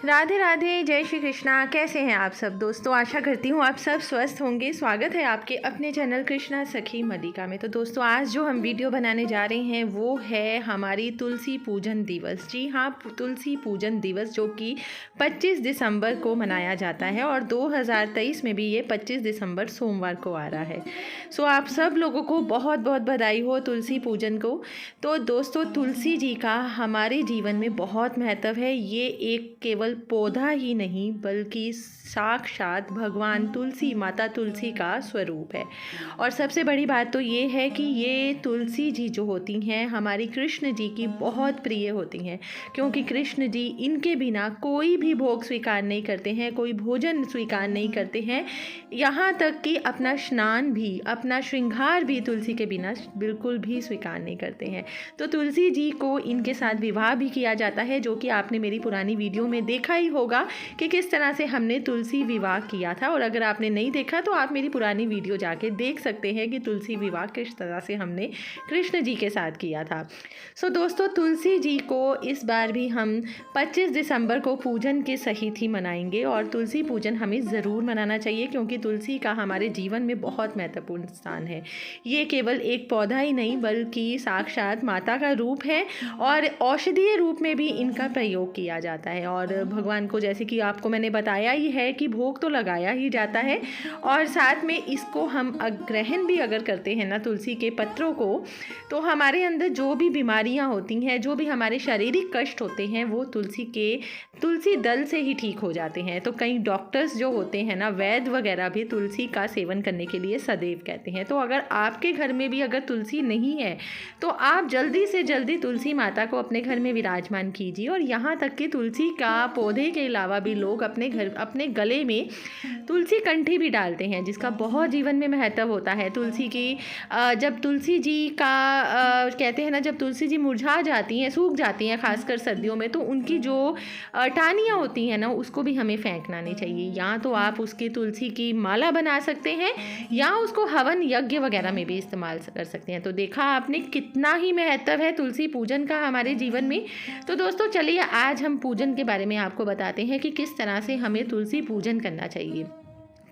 राधे राधे, जय श्री कृष्णा। कैसे हैं आप सब दोस्तों? आशा करती हूँ आप सब स्वस्थ होंगे। स्वागत है आपके अपने चैनल कृष्णा सखी मल्लिका में। तो दोस्तों, आज जो हम वीडियो बनाने जा रहे हैं वो है हमारी तुलसी पूजन दिवस। जी हाँ, तुलसी पूजन दिवस जो कि 25 दिसंबर को मनाया जाता है और 2023 में भी ये 25 दिसंबर सोमवार को आ रहा है। सो आप सब लोगों को बहुत बहुत बधाई हो तुलसी पूजन को। तो दोस्तों, तुलसी जी का हमारे जीवन में बहुत महत्व है। ये एक केवल पौधा ही नहीं बल्कि साक्षात भगवान तुलसी, माता तुलसी का स्वरूप है। और सबसे बड़ी बात तो ये है कि ये तुलसी जी जो होती हैं हमारी कृष्ण जी की बहुत प्रिय होती हैं, क्योंकि कृष्ण जी इनके बिना कोई भी भोग स्वीकार नहीं करते हैं, कोई भोजन स्वीकार नहीं करते हैं। यहाँ तक कि अपना स्नान भी, अपना श्रृंगार भी तुलसी के बिना बिल्कुल भी स्वीकार नहीं करते हैं। तो तुलसी जी को इनके साथ विवाह भी किया जाता है, जो कि आपने मेरी पुरानी वीडियो में देखा ही होगा कि किस तरह से हमने तुलसी विवाह किया था। और अगर आपने नहीं देखा तो आप मेरी पुरानी वीडियो जाके देख सकते हैं कि तुलसी विवाह किस तरह से हमने कृष्ण जी के साथ किया था। सो दोस्तों, तुलसी जी को इस बार भी हम 25 दिसंबर को पूजन के सहित ही मनाएंगे। और तुलसी पूजन हमें ज़रूर मनाना चाहिए, क्योंकि तुलसी का हमारे जीवन में बहुत महत्वपूर्ण स्थान है। ये केवल एक पौधा ही नहीं बल्कि साक्षात माता का रूप है और औषधीय रूप में भी इनका प्रयोग किया जाता है। और भगवान को, जैसे कि आपको मैंने बताया ही है कि भोग तो लगाया ही जाता है, और साथ में इसको हम ग्रहण भी अगर करते हैं ना तुलसी के पत्रों को, तो हमारे अंदर जो भी बीमारियां होती हैं, जो भी हमारे शारीरिक कष्ट होते हैं, वो तुलसी दल से ही ठीक हो जाते हैं। तो कई डॉक्टर्स जो होते हैं ना, वैद्य वगैरह भी तुलसी का सेवन करने के लिए सदैव कहते हैं। तो अगर आपके घर में भी अगर तुलसी नहीं है तो आप जल्दी से जल्दी तुलसी माता को अपने घर में विराजमान कीजिए। और यहाँ तक कि तुलसी का पौधे के अलावा भी लोग अपने गले में तुलसी कंठी भी डालते हैं, जिसका बहुत जीवन में महत्व होता है। तुलसी की जब तुलसी जी का कहते हैं ना, जब तुलसी जी मुरझा जाती हैं, सूख जाती हैं, खासकर सर्दियों में, तो उनकी जो टहनियाँ होती हैं ना, उसको भी हमें फेंकना नहीं चाहिए। या तो आप उसकी तुलसी की माला बना सकते हैं या उसको हवन यज्ञ वगैरह में भी इस्तेमाल कर सकते हैं। तो देखा आपने कितना ही महत्व है तुलसी पूजन का हमारे जीवन में। तो दोस्तों, चलिए आज हम पूजन के बारे में आपको बताते हैं कि किस तरह से हमें तुलसी पूजन करना चाहिए।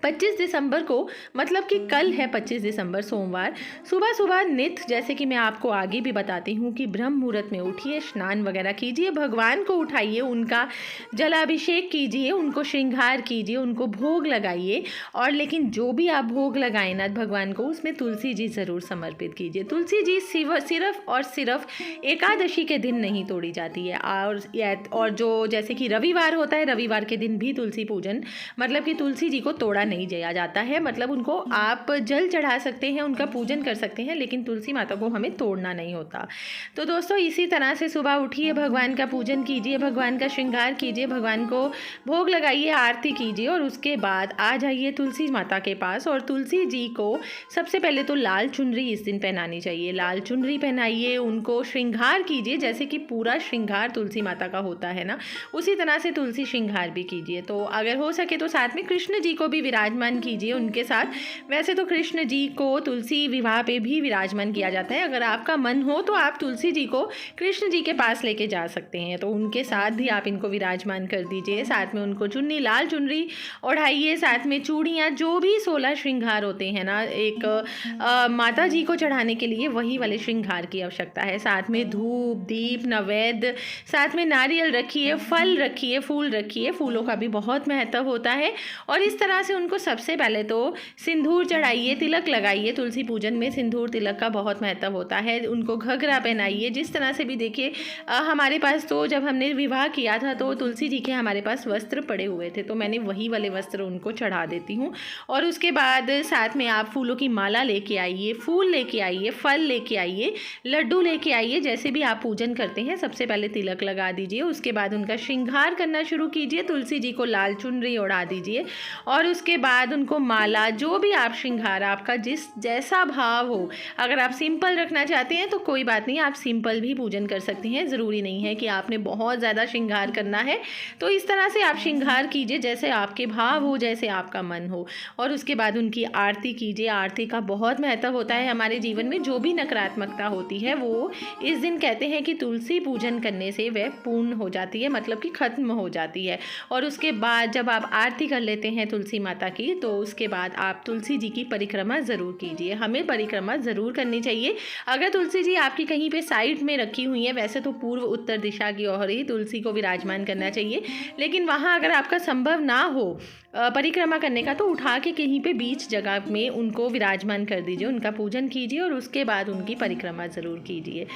25 दिसंबर को, मतलब कि कल है 25 दिसंबर सोमवार, सुबह सुबह नित्य, जैसे कि मैं आपको आगे भी बताती हूँ कि ब्रह्म मुहूर्त में उठिए, स्नान वगैरह कीजिए, भगवान को उठाइए, उनका जलाभिषेक कीजिए, उनको श्रृंगार कीजिए, उनको भोग लगाइए। और लेकिन जो भी आप भोग लगाएं ना भगवान को, उसमें तुलसी जी ज़रूर समर्पित कीजिए। तुलसी जी सिर्फ और सिर्फ एकादशी के दिन नहीं तोड़ी जाती है। और जो जैसे कि रविवार होता है, रविवार के दिन भी तुलसी पूजन, मतलब कि तुलसी जी को तोड़ा नहीं जया जाता है। मतलब उनको आप जल चढ़ा सकते हैं, उनका पूजन कर सकते हैं, लेकिन तुलसी माता को हमें तोड़ना नहीं होता। तो दोस्तों, इसी तरह से सुबह उठिए, भगवान का पूजन कीजिए, भगवान का श्रृंगार कीजिए, भगवान को भोग लगाइए, आरती कीजिए, और उसके बाद आ जाइए तुलसी माता के पास। और तुलसी जी को सबसे पहले तो लाल चुनरी इस दिन पहनानी चाहिए। लाल चुनरी पहनाइए, उनको श्रृंगार कीजिए, जैसे कि पूरा श्रृंगार तुलसी माता का होता है ना, उसी तरह से तुलसी श्रृंगार भी कीजिए। तो अगर हो सके तो साथ में कृष्ण जी को भी विराजमान कीजिए उनके साथ। वैसे तो कृष्ण जी को तुलसी विवाह पे भी विराजमान किया जाता है। अगर आपका मन हो तो आप तुलसी जी को कृष्ण जी के पास लेके जा सकते हैं, तो उनके साथ भी आप इनको विराजमान कर दीजिए। साथ में उनको चुन्नी, लाल चुनरी ओढ़ाइए, साथ में चूड़ियाँ, जो भी 16 श्रृंगार होते हैं ना एक माता जी को चढ़ाने के लिए, वही वाले श्रृंगार की आवश्यकता है। साथ में धूप, दीप, नैवेद्य, साथ में नारियल रखिए, फल रखिए, फूल रखिए। फूलों का भी बहुत महत्व होता है। और इस तरह से उनको सबसे पहले तो सिंदूर चढ़ाइए, तिलक लगाइए। तुलसी पूजन में सिंदूर तिलक का बहुत महत्व होता है। उनको घघरा पहनाइए, जिस तरह से भी देखिए हमारे पास तो जब हमने विवाह किया था तो तुलसी जी के हमारे पास वस्त्र पड़े हुए थे, तो मैंने वही वाले वस्त्र उनको चढ़ा देती हूँ। और उसके बाद साथ में आप फूलों की माला लेके आइए, फूल लेके आइए, फल लेके आइए, लड्डू लेके आइए। जैसे भी आप पूजन करते हैं, सबसे पहले तिलक लगा दीजिए, उसके बाद उनका श्रृंगार करना शुरू कीजिए। तुलसी जी को लाल चुनरी ओढ़ा दीजिए और उसके बाद उनको माला, जो भी आप श्रृंगार, आपका जिस जैसा भाव हो, अगर आप सिंपल रखना चाहते हैं तो कोई बात नहीं, आप सिंपल भी पूजन कर सकती हैं। ज़रूरी नहीं है कि आपने बहुत ज़्यादा श्रृंगार करना है। तो इस तरह से आप श्रृंगार कीजिए जैसे आपके भाव हो, जैसे आपका मन हो, और उसके बाद उनकी आरती कीजिए। आरती का बहुत महत्व होता है हमारे जीवन में। जो भी नकारात्मकता होती है वो इस दिन कहते हैं कि तुलसी पूजन करने से वह पूर्ण हो जाती है, मतलब कि ख़त्म हो जाती है। और उसके बाद जब आप आरती कर लेते हैं तुलसी माता की, तो उसके बाद आप तुलसी जी की परिक्रमा ज़रूर कीजिए। हमें परिक्रमा ज़रूर करनी चाहिए। अगर तुलसी जी आपकी कहीं पे साइड में रखी हुई है, वैसे तो पूर्व उत्तर दिशा की ओर ही तुलसी को विराजमान करना चाहिए, लेकिन वहाँ अगर आपका संभव ना हो परिक्रमा करने का, तो उठा के कहीं पे बीच जगह में उनको विराजमान कर दीजिए, उनका पूजन कीजिए और उसके बाद उनकी परिक्रमा ज़रूर कीजिए।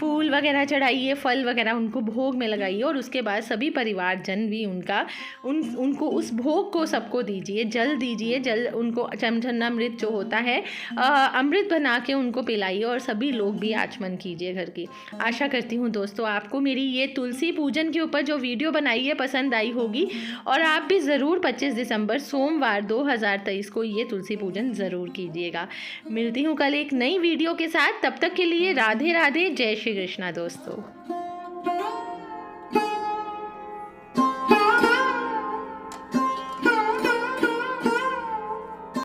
फूल वगैरह चढ़ाइए, फल वगैरह उनको भोग में लगाइए, और उसके बाद सभी परिवारजन भी उनको उस भोग को सबको दीजिए, जल दीजिए। जल उनको चमचन्नामृत जो होता है अमृत बना के उनको पिलाइए, और सभी लोग भी आचमन कीजिए घर की। आशा करती हूँ दोस्तों आपको मेरी ये तुलसी पूजन के ऊपर जो वीडियो बनाई है पसंद आई होगी, और आप भी ज़रूर 25 दिसंबर सोमवार 2023 को ये तुलसी पूजन ज़रूर कीजिएगा। मिलती हूँ कल एक नई वीडियो के साथ, तब तक के लिए राधे राधे, जय श्री कृष्णा दोस्तों।